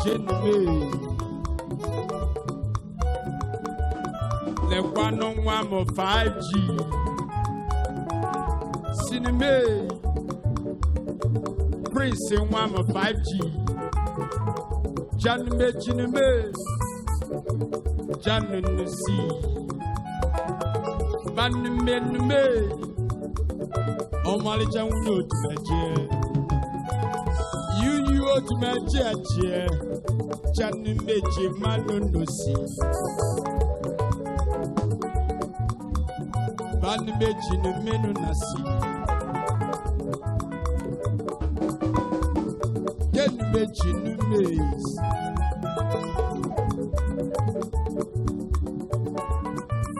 Jenny the one on one of 5G Cinema Prince in one of 5G Janme Jinme Janin see Banmen me Omalijan Odumeje You Odumeje Janme Malonosi Banmeji no menu nasi Genmeji no maize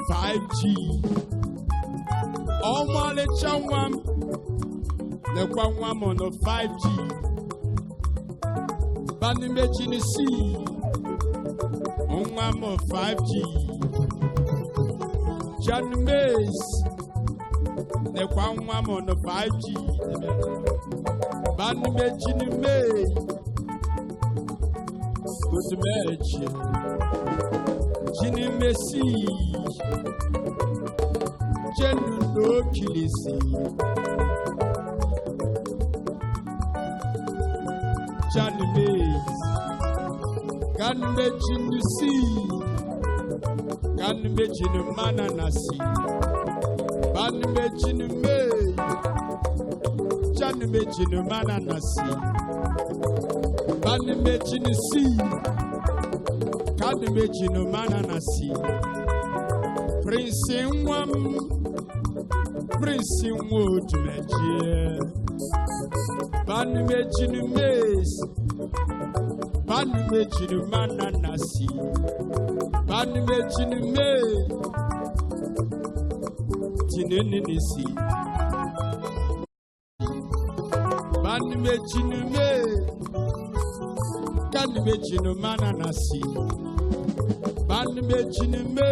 5G Omale chawam Le kwam on 5G Banmeji ni si Onwam 5G John Mays, the one on the 5G, Banmeji May, Odumeje, Ginny Messi, General Kilisi, John Mays, Ganmeji see. Ganmeji no mananasi, Banmeji no me, Janmeji no mananasi, Banmeji no si, Ganmeji no mananasi, Prince in one, Prince in Odumeje, Banmeji no maize, Banmeji no mananasi. Banmeji me Tinenisi Banmeji me Ganmeji no mananasi Banmeji me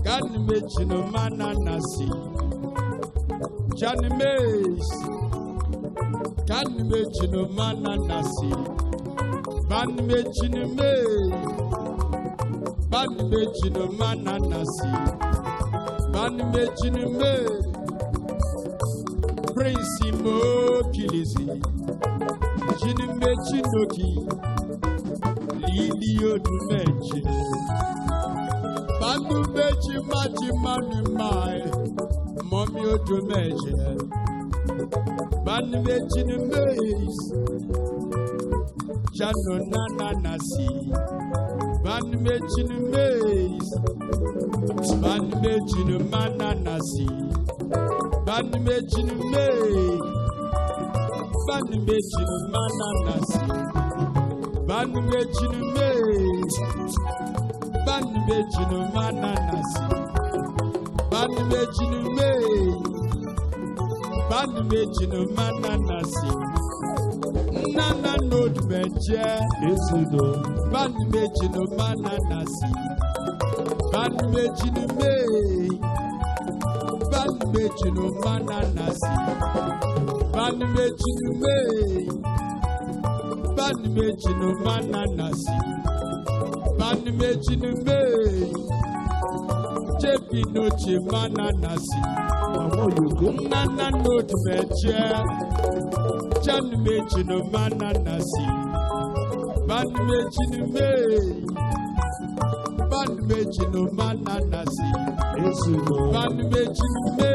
Ganmeji no mananasi Janmes Ganmeji no mananasi Banmeji me Banmeji no mananasi, Banmeji no me, Prince Mo Kilisi, Jinmeji no ki, Lili Odumeje, Banmeji maji mani mai, Mommy Odumeje, Banmeji no me, Jano nananasi. Banmeji no maize, Banmeji no mananasi, Banmeji no maize, Banmeji no mananasi, Banmeji no maize, Banmeji no mananasi, Banmeji no maize, Banmeji no mananasi. Nana no Odumeje, Banmeji no mananasi, Banmeji no me, Banmeji no mananasi, Banmeji no me, Banmeji no mananasi, Banmeji no me, Jebi no che mananasi, Nana no Odumeje. Janmeji no mananasi, Banmeji no me, Banmeji no mananasi, Banmeji no me,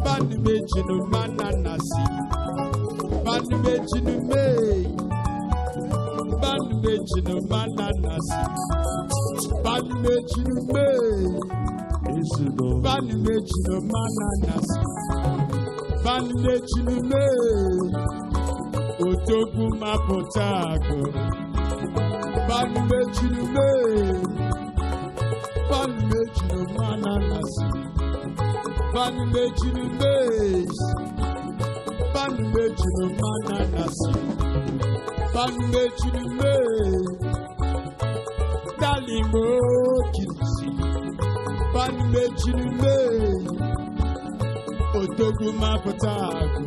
Banmeji no mananasi, Banmeji no me, Banmeji no mananasi, Banmeji no me, Banmeji no mananasi. Banmeji me, Otogu mapotago. Banmeji me, Banmeji no mananasi. Banmeji me, Banmeji no mananasi. Banmeji me, Dalimo Kilisi. Banmeji me. Otogu mapotago,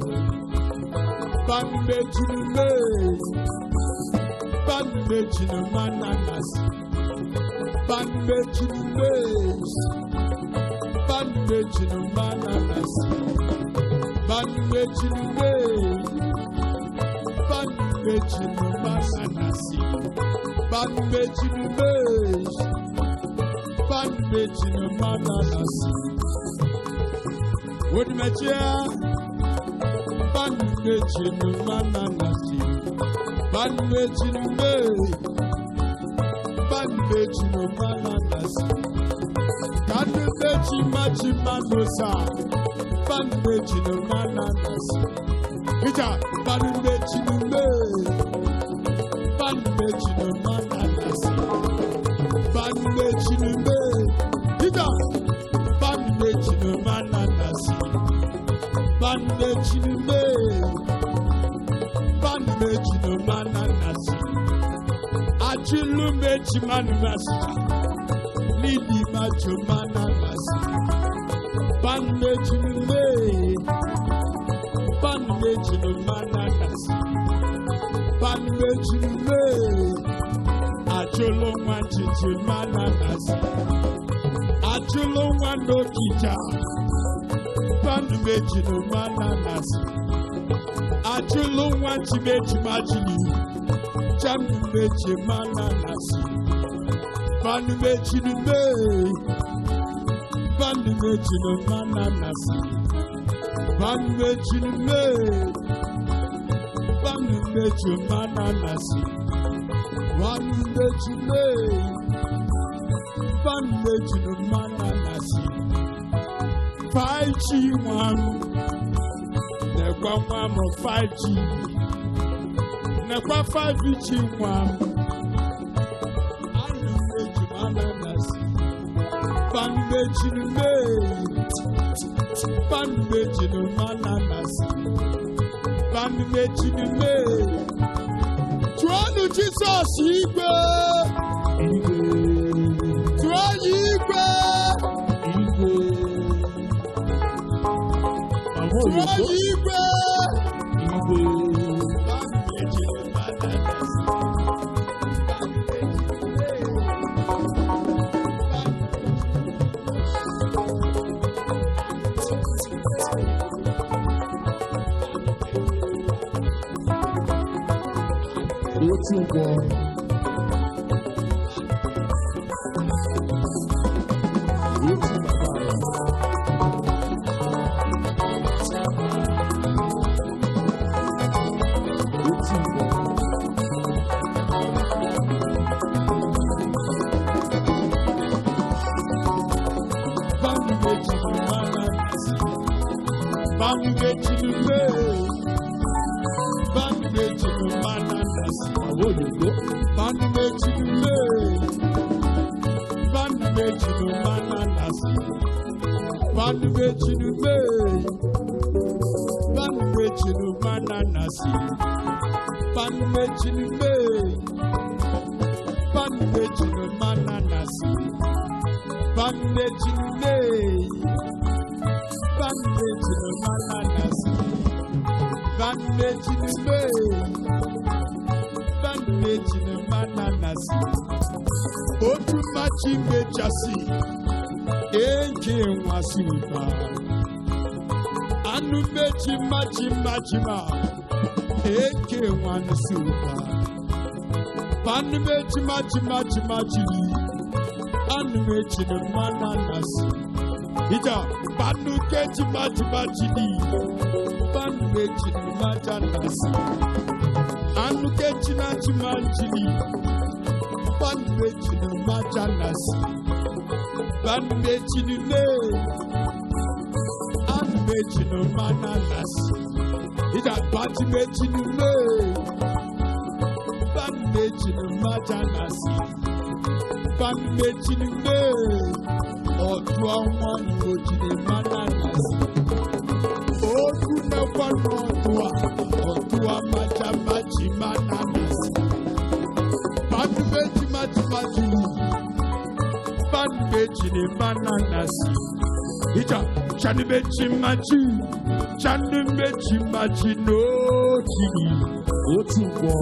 Chandumechi machinoti.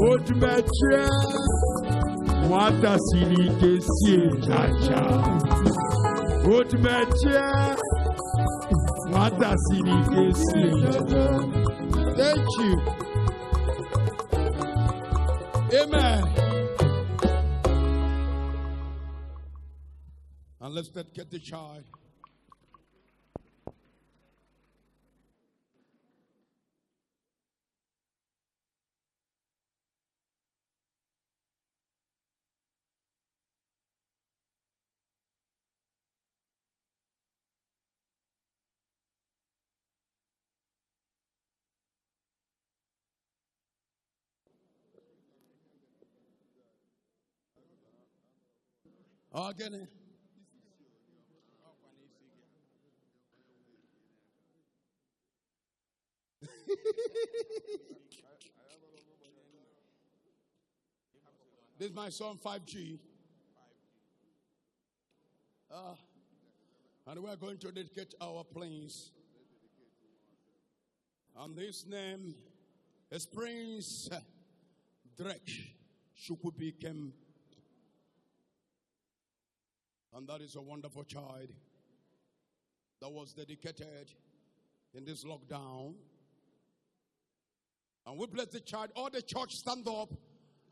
Odumeje. Wata sinike siye chacha. Odumeje. Wata sinike siye chacha. Thank you. Amen. And let's get the child. Again. This is my son 5G. And we're going to dedicate our planes. And this name is Prince Drake Chukwubuikem. And that is a wonderful child that was dedicated in this lockdown. And we bless the child. All the church stand up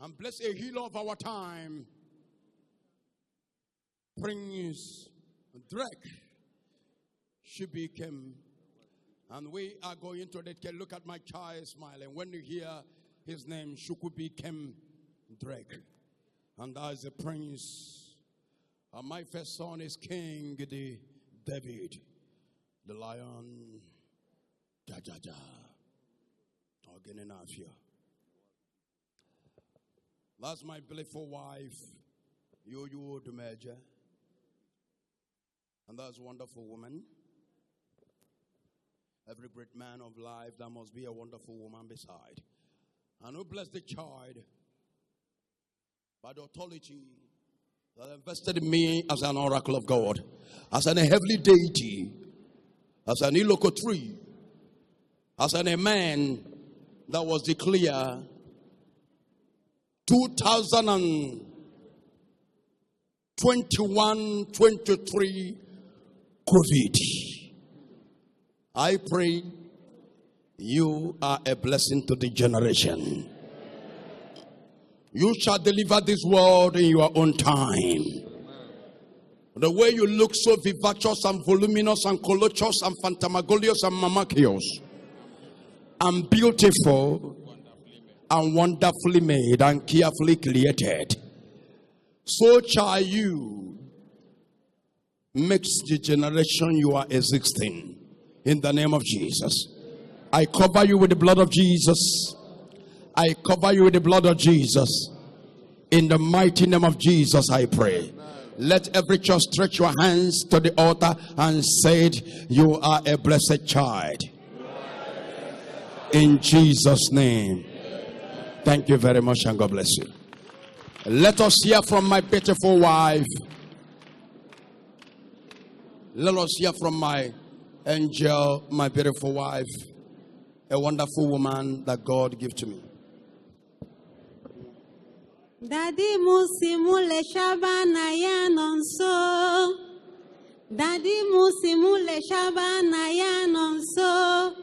and bless a healer of our time. Prince Drake Chukwubuikem. And we are going to dedicate. Look at my child smiling. When you hear his name, Chukwubuikem Drake. And that is a prince. And my first son is King David, the lion. That's my beautiful wife, Odumeje. And that's a wonderful woman. Every great man of life, there must be a wonderful woman beside. And who bless the child by the authority that invested in me as an oracle of God, as an heavenly deity, as an illoco tree, as a man that was declared 2021-23 COVID. I pray you are a blessing to the generation. You shall deliver this world in your own time. The way you look so vivacious and voluminous and colossus and phantasmagorious and mammacious and beautiful and wonderfully made and carefully created, so shall you mix the generation you are existing in the name of Jesus. I cover you with the blood of Jesus. I cover you with the blood of Jesus. In the mighty name of Jesus, I pray. Let every church stretch your hands to the altar and say, you are a blessed child. In Jesus' name. Thank you very much and God bless you. Let us hear from my beautiful wife. Let us hear from my angel, my beautiful wife. A wonderful woman that God gave to me. Daddy musimule shabana ya nonso. Daddy musimule shabana ya nonso.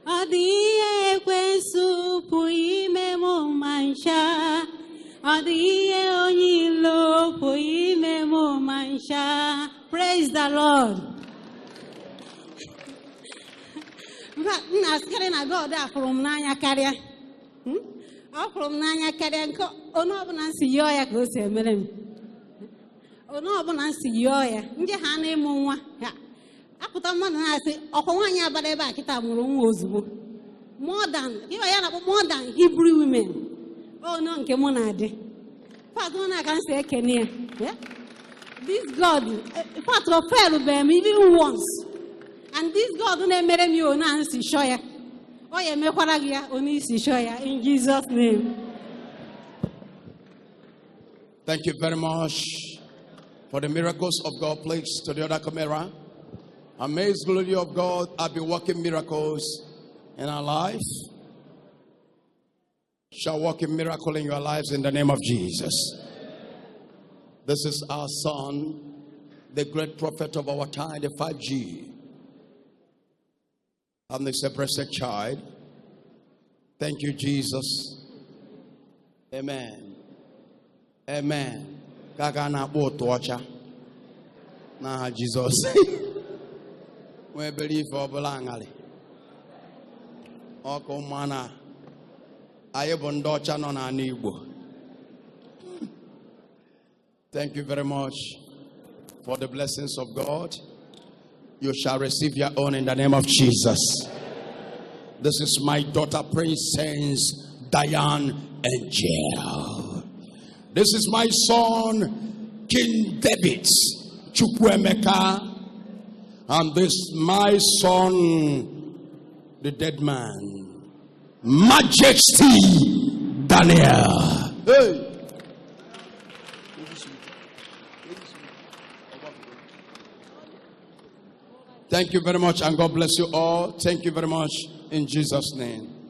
Odiye kwensu puime mo mansha. Odiye onyilo puime mo mansha. Praise the Lord. Naskere na God from nanya carrier. From Nanya Kadenko, Onobonansi Yoya goes a melon. Onobonansi Yoya, Njahane Mwa. I put a man and I say, Okwanya Badeba Kitamurum was more than Hebrew women. Oh, no, Kemonade. Part one I can say, Kenya. This God, part of Fellow even once. And this God who made me on Nancy Shoya. In Jesus' name. Thank you very much for the miracles of God. Please to the other camera. Amazed glory of God. I've been working miracles in our life shall work a miracle in your lives in the name of Jesus. This is our son, the great prophet of our time, the 5G. I'm the blessed child. Thank you, Jesus. Amen. Amen. Kagana botocha. Na Jesus. We believe for Belangali. Oko mana. Ayebondocha non anibo. Thank you very much for the blessings of God. You shall receive your own in the name of Jesus. This is my daughter, Princess Diane Angel. This is my son, King David Chukwubuikem. And this my son, the dead man, Majesty Daniel. Hey. Thank you very much, and God bless you all. Thank you very much in Jesus' name.